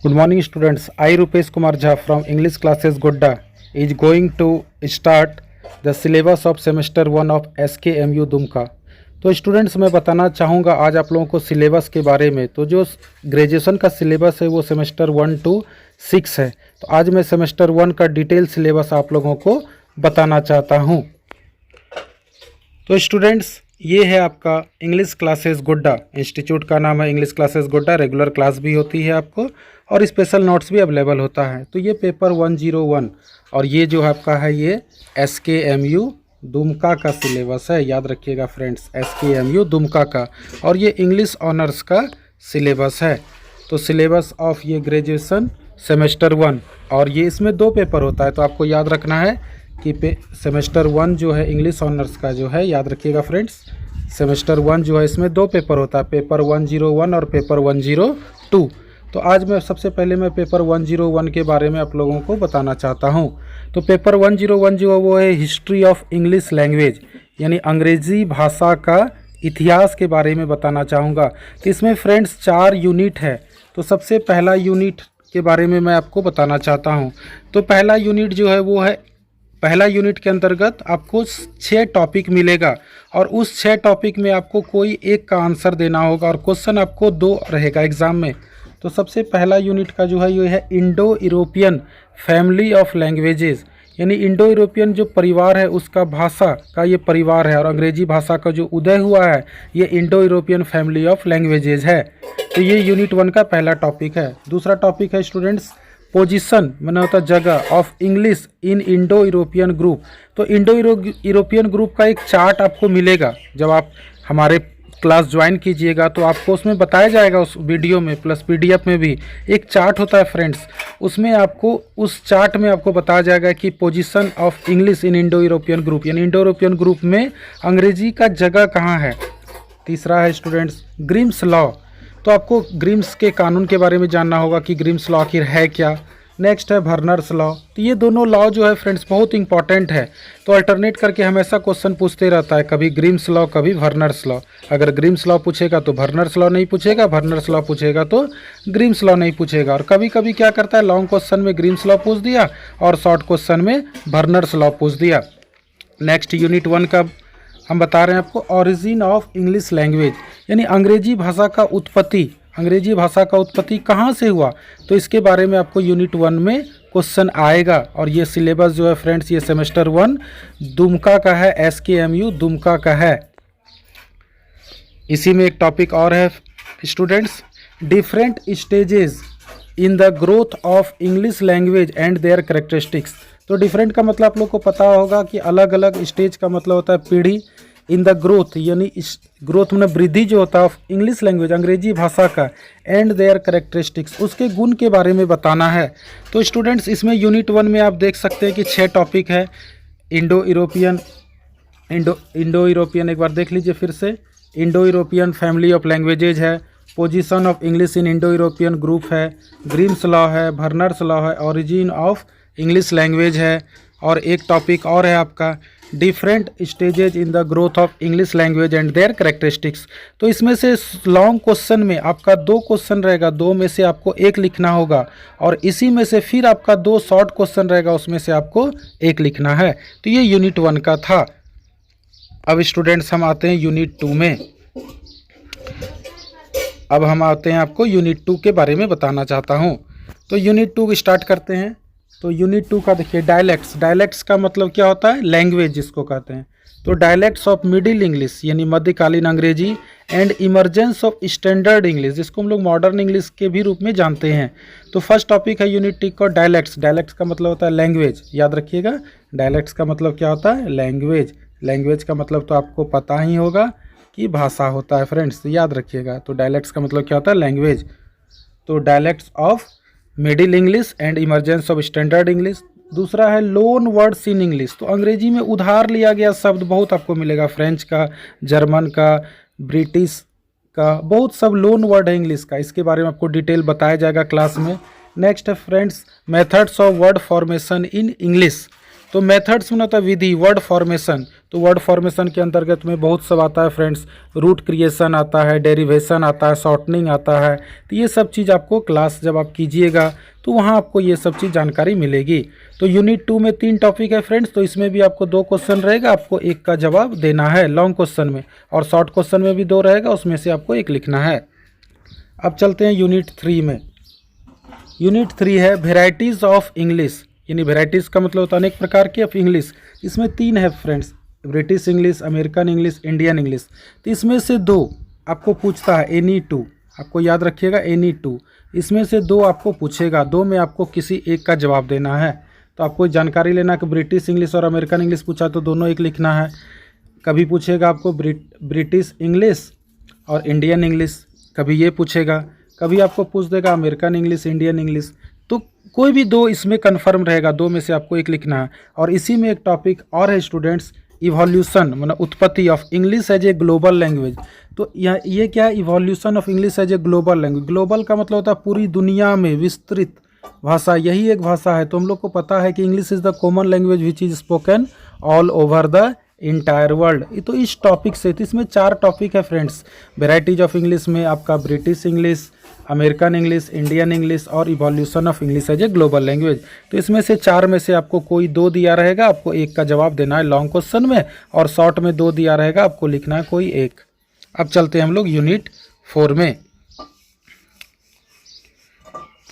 Good morning, students. I, Rupesh Kumar Jha from English classes Godda, is going to start the syllabus of semester 1 of SKMU Dumka. तो students मैं बताना चाहूँगा आज आप लोगों को सिलेबस के बारे में। तो जो ग्रेजुएशन का सिलेबस है वो सेमेस्टर 1 to 6 है। तो आज मैं सेमेस्टर 1 का डिटेल सिलेबस आप लोगों को बताना चाहता हूँ। तो स्टूडेंट्स ये है आपका इंग्लिश क्लासेस गोड्डा, इंस्टीट्यूट का नाम है English classes Godda. Regular class भी होती है आपको और स्पेशल नोट्स भी अवेलेबल होता है। तो ये पेपर 101 और ये जो आपका है ये SKMU दुमका का सिलेबस है। याद रखिएगा फ्रेंड्स, SKMU दुमका का, और ये इंग्लिश ऑनर्स का सिलेबस है। तो सिलेबस ऑफ ये ग्रेजुएशन सेमेस्टर 1, और ये इसमें 2 पेपर होता है। तो आपको याद रखना है कि सेमेस्टर 1 जो है इंग्लिश ऑनर्स का जो है, याद रखिएगा फ्रेंड्स, सेमेस्टर 1 जो है इसमें 2 पेपर होता है, पेपर 101 और पेपर 102। तो आज मैं सबसे पहले मैं पेपर 101 के बारे में आप लोगों को बताना चाहता हूं। तो पेपर 101 जो है वो है हिस्ट्री ऑफ इंग्लिश लैंग्वेज, यानी अंग्रेज़ी भाषा का इतिहास के बारे में बताना चाहूँगा। तो इसमें फ्रेंड्स 4 यूनिट है। तो सबसे पहला यूनिट के बारे में मैं आपको बताना चाहता हूँ। तो पहला यूनिट जो है वो है, पहला यूनिट के अंतर्गत आपको 6 टॉपिक मिलेगा और उस 6 टॉपिक में आपको कोई एक का आंसर देना होगा और क्वेश्चन आपको 2 रहेगा एग्ज़ाम में। तो सबसे पहला यूनिट का जो है ये है Indo European family of languages, यानी इंडो यूरोपियन जो परिवार है उसका भाषा का ये परिवार है, और अंग्रेजी भाषा का जो उदय हुआ है ये Indo European family of languages है। तो ये यूनिट 1 का पहला टॉपिक है। दूसरा टॉपिक है स्टूडेंट्स पोजीशन, मैंने होता जगह of English in Indo European group. तो इंडो यूरोपियन ग्रुप का एक चार्ट आपको मिलेगा जब आप हमारे क्लास ज्वाइन कीजिएगा। तो आपको उसमें बताया जाएगा, उस वीडियो में प्लस PDF में भी एक चार्ट होता है फ्रेंड्स। उसमें आपको उस चार्ट में आपको बताया जाएगा कि position of English in Indo European group, यानी इंडो यूरोपियन ग्रुप में अंग्रेजी का जगह कहाँ है। तीसरा है स्टूडेंट्स ग्रिम्स लॉ। तो आपको ग्रिम्स के कानून के बारे में जानना होगा कि ग्रिम्स लॉ आखिर है क्या। नेक्स्ट है वर्नर्स लॉ। तो ये दोनों लॉ जो है फ्रेंड्स बहुत इंपॉर्टेंट है। तो अल्टरनेट करके हमेशा क्वेश्चन पूछते रहता है, कभी ग्रिम्स लॉ कभी वर्नर्स लॉ। अगर ग्रिम्स लॉ पूछेगा तो वर्नर्स लॉ नहीं पूछेगा, वर्नर्स लॉ पूछेगा तो ग्रिम्स लॉ नहीं पूछेगा। और कभी कभी क्या करता है, लॉन्ग क्वेश्चन में ग्रिम्स लॉ पूछ दिया और शॉर्ट क्वेश्चन में वर्नर्स लॉ पूछ दिया। नेक्स्ट यूनिट 1 का हम बता रहे हैं आपको ओरिजिन ऑफ इंग्लिश लैंग्वेज, यानी अंग्रेजी भाषा का उत्पत्ति, अंग्रेजी भाषा का उत्पत्ति कहाँ से हुआ। तो इसके बारे में आपको यूनिट 1 में क्वेश्चन आएगा। और ये सिलेबस जो है फ्रेंड्स ये सेमेस्टर 1 दुमका का है, SKMU दुमका का है। इसी में एक टॉपिक और है students, different stages in the growth of English language and their characteristics. तो डिफरेंट का मतलब आप लोग को पता होगा कि अलग अलग स्टेज का मतलब होता है पीढ़ी, इन द ग्रोथ यानी ग्रोथ में वृद्धि जो होता है ऑफ इंग्लिश लैंग्वेज अंग्रेजी भाषा का, एंड देयर कैरेक्टरिस्टिक्स उसके गुण के बारे में बताना है। तो स्टूडेंट्स इसमें यूनिट 1 में आप देख सकते हैं कि 6 टॉपिक है। इंडो यूरोपियन एक बार देख लीजिए फिर से, Indo European family of languages है, position of English in Indo European group है, ग्रिम्स लॉ है, वर्नर्स लॉ है, ओरिजिन ऑफ इंग्लिश लैंग्वेज है, और एक टॉपिक और है आपका different stages in the growth of English language and their characteristics. तो इसमें से लॉन्ग क्वेश्चन में आपका 2 क्वेश्चन रहेगा, 2 में से आपको 1 लिखना होगा, और इसी में से फिर आपका 2 शॉर्ट क्वेश्चन रहेगा, उसमें से आपको 1 लिखना है। तो ये यूनिट 1 का था। अब स्टूडेंट्स हम आते हैं यूनिट 2 में। अब हम आते हैं आपको यूनिट 2 के बारे में बताना चाहता हूँ। तो यूनिट 2 स्टार्ट करते हैं। तो यूनिट 2 का देखिए डायलेक्ट्स। डायलेक्ट्स का मतलब क्या होता है, लैंग्वेज जिसको कहते हैं। तो डायलेक्ट्स ऑफ मिडिल इंग्लिश यानी मध्यकालीन अंग्रेजी, and emergence of standard English जिसको हम लोग मॉडर्न इंग्लिश के भी रूप में जानते हैं। तो फर्स्ट टॉपिक है यूनिट 2 का डायलेक्ट्स। डायलेक्ट्स का मतलब होता है लैंग्वेज, याद रखिएगा। डायलेक्ट्स का मतलब क्या होता है, लैंग्वेज। लैंग्वेज का मतलब तो आपको पता ही होगा कि भाषा होता है फ्रेंड्स, याद रखिएगा। तो डायलेक्ट्स का मतलब क्या होता है, लैंग्वेज। तो dialects of middle English and emergence of standard English. दूसरा है लोन वर्ड्स इन इंग्लिश। तो अंग्रेजी में उधार लिया गया शब्द बहुत आपको मिलेगा, फ्रेंच का, जर्मन का, ब्रिटिश का, बहुत सब लोन वर्ड है इंग्लिश का। इसके बारे में आपको डिटेल बताया जाएगा क्लास में। नेक्स्ट है friends methods of word formation in English. तो मेथड्स में होता है विधि, वर्ड फॉर्मेशन। तो वर्ड फॉर्मेशन के अंतर्गत में बहुत सब आता है फ्रेंड्स, रूट क्रिएशन आता है, डेरिवेशन आता है, शॉर्टनिंग आता है। तो ये सब चीज़ आपको क्लास जब आप कीजिएगा तो वहाँ आपको ये सब चीज़ जानकारी मिलेगी। तो यूनिट 2 में 3 टॉपिक है फ्रेंड्स, तो इसमें भी आपको 2 क्वेश्चन रहेगा, आपको एक का जवाब देना है लॉन्ग क्वेश्चन में, और शॉर्ट क्वेश्चन में भी 2 रहेगा, उसमें से आपको एक लिखना है। अब चलते हैं यूनिट 3 में। यूनिट 3 है वेराइटीज़ ऑफ इंग्लिश, यानी वेराइटीज़ का मतलब होता है अनेक प्रकार की ऑफ इंग्लिश। इसमें 3 है friends, British English, American English, Indian English. तो इसमें से 2 आपको पूछता है, एनी 2, आपको याद रखिएगा एनी 2। इसमें से 2 आपको पूछेगा, 2 में आपको किसी एक का जवाब देना है। तो आपको जानकारी लेना कि ब्रिटिश इंग्लिश और अमेरिकन इंग्लिश पूछा तो दोनों एक लिखना है। कभी पूछेगा आपको ब्रिटिश इंग्लिश और इंडियन इंग्लिश, कभी ये पूछेगा, कभी आपको पूछ देगा अमेरिकन इंग्लिश, इंडियन इंग्लिश। तो कोई भी 2 इसमें कन्फर्म रहेगा, 2 में से आपको एक लिखना है। और इसी में एक टॉपिक और है स्टूडेंट्स, इवोल्यूशन, मतलब उत्पत्ति of English as a global language. तो ये क्या है, evolution of English as a global language. Global का मतलब होता है पूरी दुनिया में विस्तृत भाषा, यही एक भाषा है। तो हम लोग को पता है कि English is the common language which is spoken all over the entire world. तो इस टॉपिक से, तो इसमें 4 टॉपिक है फ्रेंड्स। वेराइटीज ऑफ इंग्लिश में आपका British English, American English, Indian English और evolution of English as a global language. तो इसमें से 4 में से आपको कोई 2 दिया रहेगा, आपको एक का जवाब देना है लॉन्ग क्वेश्चन में, और शॉर्ट में 2 दिया रहेगा, आपको लिखना है कोई एक। अब चलते हैं हम लोग यूनिट 4 में।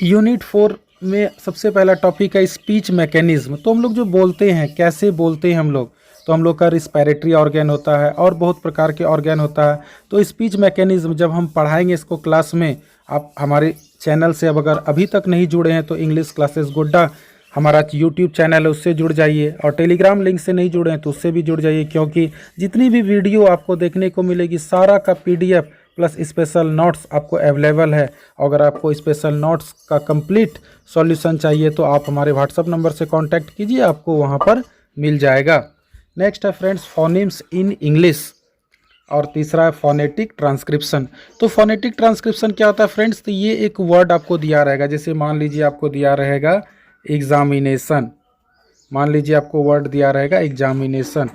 यूनिट 4 में सबसे पहला टॉपिक है स्पीच मैकेनिज्म। तो हम लोग जो बोलते हैं, कैसे बोलते हैं हम लोग, तो हम लोग का रिस्पिरेटरी ऑर्गन होता है और बहुत प्रकार के ऑर्गन होता है। तो स्पीच मैकेनिज्म जब हम पढ़ाएंगे इसको क्लास में, आप हमारे चैनल से अब अगर अभी तक नहीं जुड़े हैं तो इंग्लिश क्लासेस गोड्डा हमारा यूट्यूब चैनल है, उससे जुड़ जाइए, और टेलीग्राम लिंक से नहीं जुड़े हैं तो उससे भी जुड़ जाइए, क्योंकि जितनी भी वीडियो आपको देखने को मिलेगी सारा का PDF प्लस स्पेशल नोट्स आपको अवेलेबल है। अगर आपको स्पेशल नोट्स का कंप्लीट सॉल्यूशन चाहिए तो आप हमारे व्हाट्सएप नंबर से कांटेक्ट कीजिए, आपको वहां पर मिल जाएगा। नेक्स्ट है फ्रेंड्स फोनिम्स इन इंग्लिश, और तीसरा है फोनेटिक ट्रांसक्रिप्शन। तो फोनेटिक ट्रांसक्रिप्शन क्या होता है फ्रेंड्स, तो ये एक वर्ड आपको दिया रहेगा, जैसे मान लीजिए आपको दिया रहेगा एग्जामिनेशन, मान लीजिए आपको वर्ड दिया रहेगा एग्जामिनेशन।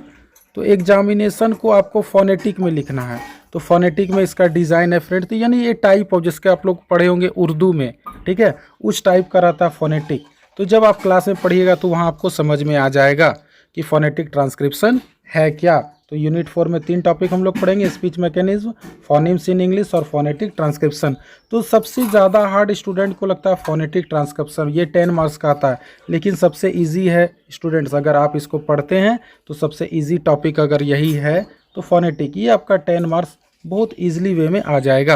तो एग्जामिनेशन को आपको फोनेटिक में लिखना है। तो फोनेटिक में इसका डिज़ाइन है फ्रेंड, तो यानी ये टाइप ऑफ, जिसके आप लोग पढ़े होंगे उर्दू में, ठीक है, उस टाइप का रहता है फोनेटिक। तो जब आप क्लास में पढ़िएगा तो वहाँ आपको समझ में आ जाएगा कि फोनेटिक ट्रांसक्रिप्शन है क्या। तो यूनिट 4 में 3 टॉपिक हम लोग पढ़ेंगे, स्पीच मैकेनिज्म, फोनिम्स इन इंग्लिश और फोनेटिक ट्रांसक्रिप्शन। तो सबसे ज़्यादा हार्ड स्टूडेंट को लगता है फोनेटिक ट्रांसक्रिप्शन, ये 10 मार्क्स का आता है, लेकिन सबसे इजी है स्टूडेंट्स, अगर आप इसको पढ़ते हैं तो सबसे इजी टॉपिक अगर यही है तो फोनेटिक, ये आपका 10 मार्क्स बहुत ईजिली वे में आ जाएगा।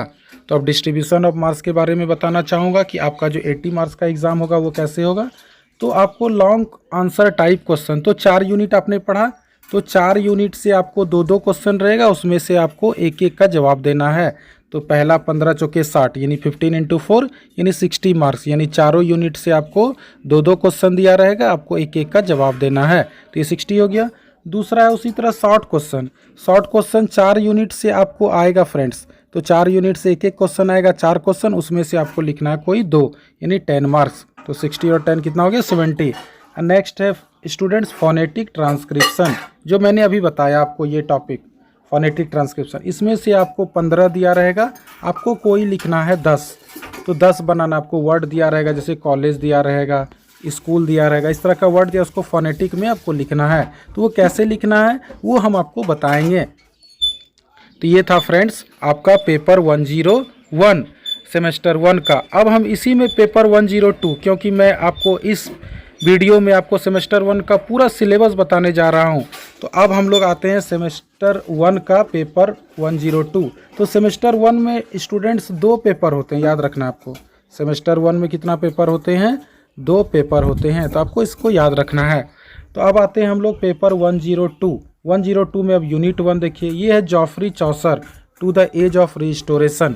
तो अब डिस्ट्रीब्यूशन ऑफ मार्क्स के बारे में बताना चाहूँगा कि आपका जो 80 मार्क्स का एग्ज़ाम होगा वो कैसे होगा। तो आपको लॉन्ग आंसर टाइप क्वेश्चन, तो 4 यूनिट आपने पढ़ा, तो 4 यूनिट से आपको 2-2 क्वेश्चन रहेगा, उसमें से आपको एक एक का जवाब देना है। तो पहला 15 चौके 60 यानी 15 × 4 यानी 60 मार्क्स, यानी चारों यूनिट से आपको 2-2 क्वेश्चन दिया रहेगा, आपको एक एक का जवाब देना है। तो ये 60 हो गया। दूसरा है उसी तरह short question. Short question 4 unit से आपको आएगा फ्रेंड्स, तो 4 यूनिट से एक एक क्वेश्चन आएगा, 4 क्वेश्चन, उसमें से आपको लिखना है कोई 2 यानी 10 मार्क्स। तो 60 और 10 कितना हो गया 70। नेक्स्ट है स्टूडेंट्स फोनेटिक ट्रांसक्रिप्शन, जो मैंने अभी बताया आपको ये टॉपिक फोनेटिक ट्रांसक्रिप्शन। इसमें से आपको 15 दिया रहेगा, आपको कोई लिखना है 10। तो 10 बनाना, आपको वर्ड दिया रहेगा, जैसे कॉलेज दिया रहेगा, स्कूल दिया रहेगा, इस तरह का वर्ड दिया, उसको फोनेटिक में आपको लिखना है। तो वो कैसे लिखना है वो हम आपको बताएंगे। तो ये था फ्रेंड्स आपका पेपर 101 सेमेस्टर 1 का। अब हम इसी में पेपर 102, क्योंकि मैं आपको इस वीडियो में आपको सेमेस्टर 1 का पूरा सिलेबस बताने जा रहा हूं, तो अब हम लोग आते हैं सेमेस्टर 1 का पेपर 102। तो सेमेस्टर 1 में स्टूडेंट्स 2 पेपर होते हैं, याद रखना आपको। सेमेस्टर 1 में कितना पेपर होते हैं, 2 पेपर होते हैं, तो आपको इसको याद रखना है। तो अब आते हैं हम लोग पेपर 102 में। अब यूनिट 1 देखिए, ये है Geoffrey Chaucer to the age of Restoration.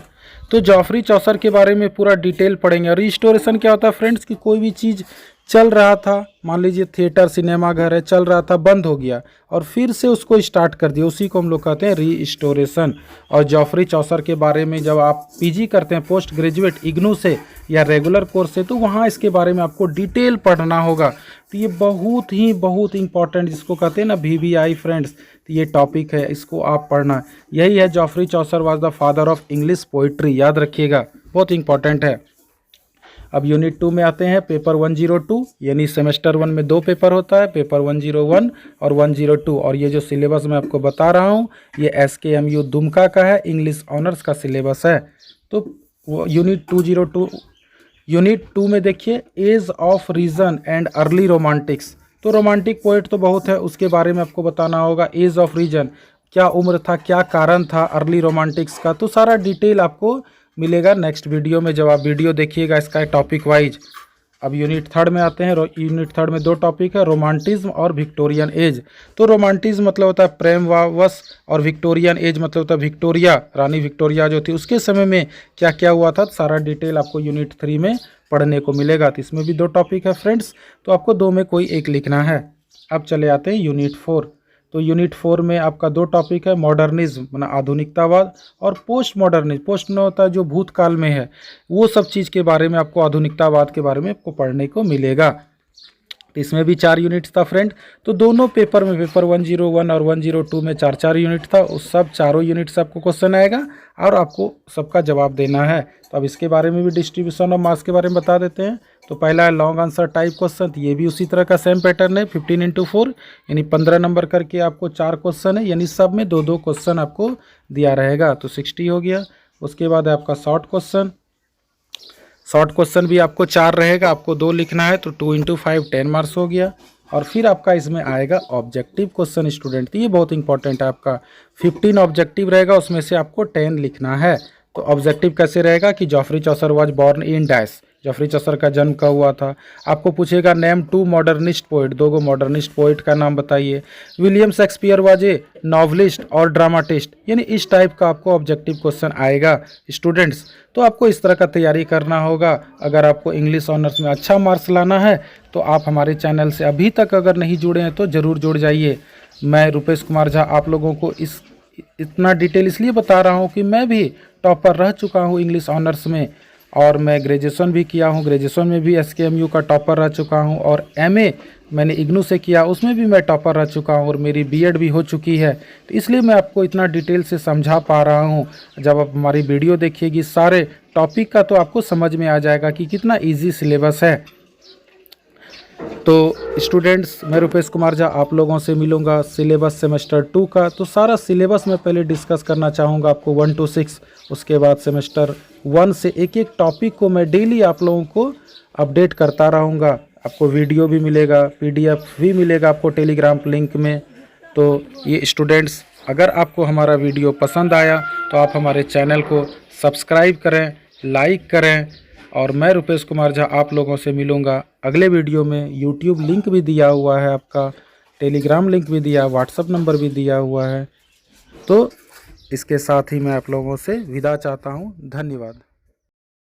तो जॉफरी चौसर के बारे में पूरा डिटेल पढ़ेंगे। रिस्टोरेशन क्या होता है फ्रेंड्स कि कोई भी चीज़ चल रहा था, मान लीजिए थिएटर सिनेमा घर है, चल रहा था, बंद हो गया और फिर से उसको स्टार्ट कर दिया, उसी को हम लोग कहते हैं रीस्टोरेशन। और जॉफरी चौसर के बारे में जब आप पीजी करते हैं पोस्ट ग्रेजुएट इग्नू से या रेगुलर कोर्स से, तो वहाँ इसके बारे में आपको डिटेल पढ़ना होगा। तो ये बहुत इंपॉर्टेंट, जिसको कहते हैं ना VVI फ्रेंड्स, तो ये टॉपिक है, इसको आप पढ़ना। यही है Joffrey Chaucer was the father of English poetry, याद रखिएगा, बहुत इंपॉर्टेंट है। अब यूनिट 2 में आते हैं, पेपर 102, यानी सेमेस्टर 1 में 2 पेपर होता है, पेपर 101 और 102। और ये जो सिलेबस मैं आपको बता रहा हूँ ये SKMU दुमका का है, इंग्लिश ऑनर्स का सिलेबस है। तो यूनिट 2 में देखिए, age of reason and early romantics. तो रोमांटिक पोएट तो बहुत है, उसके बारे में आपको बताना होगा। एज ऑफ रीजन, क्या उम्र था, क्या कारण था अर्ली रोमांटिक्स का, तो सारा डिटेल आपको मिलेगा नेक्स्ट वीडियो में, जब आप वीडियो देखिएगा इसका टॉपिक वाइज। अब यूनिट 3 में आते हैं। यूनिट 3 में 2 टॉपिक है, रोमांटिज्म और विक्टोरियन एज। तो रोमांटिज्म मतलब होता है प्रेम वश, और विक्टोरियन एज मतलब होता है विक्टोरिया, रानी विक्टोरिया जो थी उसके समय में क्या क्या हुआ था, सारा डिटेल आपको यूनिट 3 में पढ़ने को मिलेगा। तो इसमें भी 2 टॉपिक है फ्रेंड्स, तो आपको 2 में कोई एक लिखना है। अब चले आते हैं यूनिट 4। तो यूनिट 4 में आपका 2 टॉपिक है, मॉडर्निज्म माना आधुनिकतावाद और पोस्ट मॉडर्निज्म। पोस्ट में होता है जो भूतकाल में है, वो सब चीज़ के बारे में आपको, आधुनिकतावाद के बारे में आपको पढ़ने को मिलेगा। इसमें भी 4 यूनिट्स था फ्रेंड। तो दोनों पेपर में, पेपर 101 और 102 में 4-4 यूनिट था, उस सब चारों यूनिट से आपको क्वेश्चन आएगा और आपको सबका जवाब देना है। तो अब इसके बारे में भी, डिस्ट्रीब्यूशन ऑफ मास के बारे में बता देते हैं। तो पहला है लॉन्ग आंसर टाइप क्वेश्चन, तो ये भी उसी तरह का सेम पैटर्न है, 15 × 4 यानी 15 नंबर करके आपको 4 क्वेश्चन है, यानी सब में 2-2 क्वेश्चन आपको दिया रहेगा, तो 60 हो गया। उसके बाद है आपका शॉर्ट क्वेश्चन। शॉर्ट क्वेश्चन भी आपको 4 रहेगा, आपको 2 लिखना है, तो 2 × 5 10 मार्क्स हो गया। और फिर आपका इसमें आएगा ऑब्जेक्टिव क्वेश्चन स्टूडेंट, तो ये बहुत इंपॉर्टेंट है, आपका 15 ऑब्जेक्टिव रहेगा, उसमें से आपको 10 लिखना है। तो ऑब्जेक्टिव कैसे रहेगा कि Geoffrey Chaucer was born in dash, Geoffrey Chaucer का जन्म कब हुआ था। आपको पूछेगा name 2 modernist poet, 2 modernist poet का नाम बताइए। William Shakespeare was a novelist और ड्रामाटिस्ट, यानी इस टाइप का आपको ऑब्जेक्टिव क्वेश्चन आएगा स्टूडेंट्स। तो आपको इस तरह का तैयारी करना होगा। अगर आपको इंग्लिश ऑनर्स में अच्छा मार्क्स लाना है तो आप हमारे चैनल से अभी तक अगर नहीं जुड़े हैं तो ज़रूर जुड़ जाइए। मैं रुपेश कुमार झा आप लोगों को इतना डिटेल इसलिए बता रहा हूँ कि मैं भी टॉपर रह चुका हूँ इंग्लिश ऑनर्स में, और मैं ग्रेजुएशन भी किया हूँ, ग्रेजुएशन में भी SKMU का टॉपर रह चुका हूँ, और MA मैंने इग्नू से किया, उसमें भी मैं टॉपर रह चुका हूँ, और मेरी BEd भी हो चुकी है। तो इसलिए मैं आपको इतना डिटेल से समझा पा रहा हूँ। जब आप हमारी वीडियो देखिएगी सारे टॉपिक का, तो आपको समझ में आ जाएगा कि कितना ईजी सिलेबस है। तो स्टूडेंट्स, मैं रुपेश कुमार झा आप लोगों से मिलूंगा सिलेबस सेमेस्टर 2 का। तो सारा सिलेबस मैं पहले डिस्कस करना चाहूँगा आपको 1 to 6, उसके बाद सेमेस्टर 1 से एक एक टॉपिक को मैं डेली आप लोगों को अपडेट करता रहूँगा। आपको वीडियो भी मिलेगा, PDF भी मिलेगा आपको टेलीग्राम लिंक में। तो ये स्टूडेंट्स, अगर आपको हमारा वीडियो पसंद आया तो आप हमारे चैनल को सब्सक्राइब करें, लाइक करें, और मैं रुपेश कुमार झा आप लोगों से मिलूँगा अगले वीडियो में। यूट्यूब लिंक भी दिया हुआ है आपका, टेलीग्राम लिंक भी दिया, व्हाट्सअप नंबर भी दिया हुआ है। तो इसके साथ ही मैं आप लोगों से विदा चाहता हूँ। धन्यवाद।